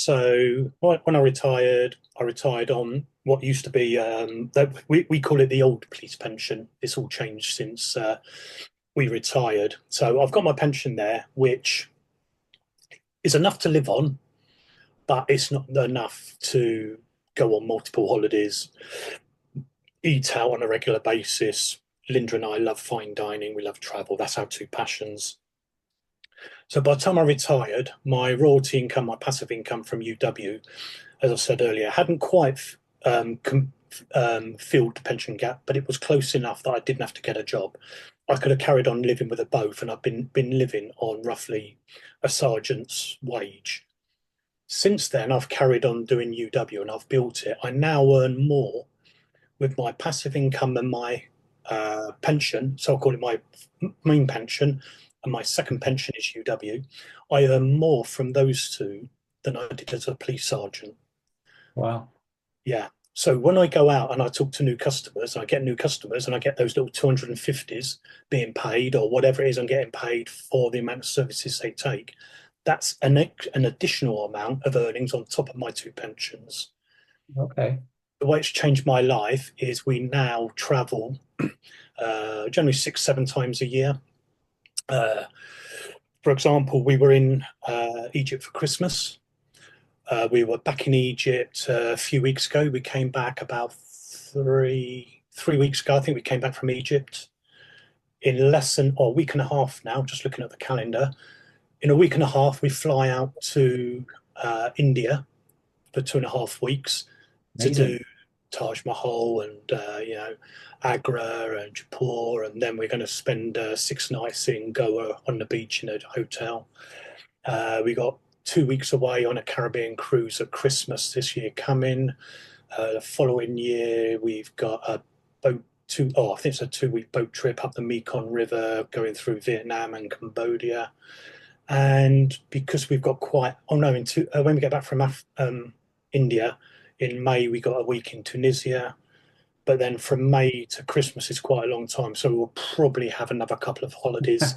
So when I retired on what used to be we call it the old police pension. It's all changed since we retired. So I've got my pension there, which is enough to live on, but it's not enough to go on multiple holidays, eat out on a regular basis. Linda and I love fine dining. We love travel. That's our two passions. So by the time I retired, my royalty income, my passive income from UW, as I said earlier, hadn't quite filled the pension gap, but it was close enough that I didn't have to get a job. I could have carried on living with a both, and I've been living on roughly a sergeant's wage. Since then, I've carried on doing UW and I've built it. I now earn more with my passive income and my pension. So I'll call it my main pension, and my second pension is UW. I earn more from those two than I did as a police sergeant. Wow. Yeah. So when I go out and I talk to new customers, I get new customers and I get those little 250s being paid or whatever it is I'm getting paid for the amount of services they take. That's an additional amount of earnings on top of my two pensions. Okay. The way it's changed my life is we now travel generally 6, 7 times a year. Uh, for example, we were in Egypt for Christmas. We were back in Egypt a few weeks ago. We came back about three weeks ago. I think we came back from Egypt in less than a week and a half now. Just looking at the calendar, in a week and a half, we fly out to India for 2.5 weeks to do Amazing. Taj Mahal and Agra and Jaipur, and then we're going to spend 6 nights in Goa on the beach in a hotel. We got 2 weeks away on a Caribbean cruise at Christmas this year coming. The following year, we've got a boat I think it's a 2 week boat trip up the Mekong River, going through Vietnam and Cambodia. And because we've got quite, oh no, when we get back from India in May, we got a week in Tunisia. But then from May to Christmas is quite a long time, so we'll probably have another couple of holidays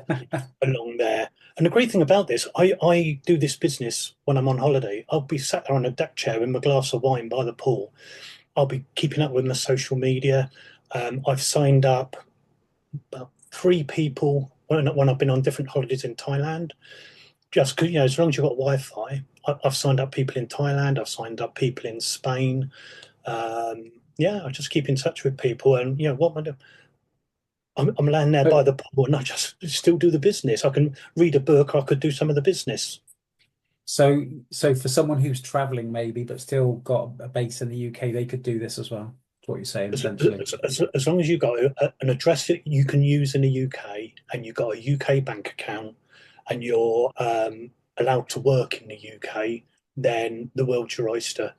along there. And the great thing about this, I do this business when I'm on holiday. I'll be sat there on a deck chair with my glass of wine by the pool. I'll be keeping up with my social media. I've signed up about 3 people when I've been on different holidays in Thailand. Just because, as long as you've got Wi-Fi, I've signed up people in Thailand. I've signed up people in Spain. Yeah, I just keep in touch with people, and what am I do? I'm laying there by But the pool, and I just still do the business. I can read a book. I could do some of the business. so for someone who's traveling maybe but still got a base in the UK, they could do this as well. That's what you're saying As, essentially. as long as you've got an address that you can use in the UK, and you've got a UK bank account, and you're allowed to work in the UK, then the world's your oyster.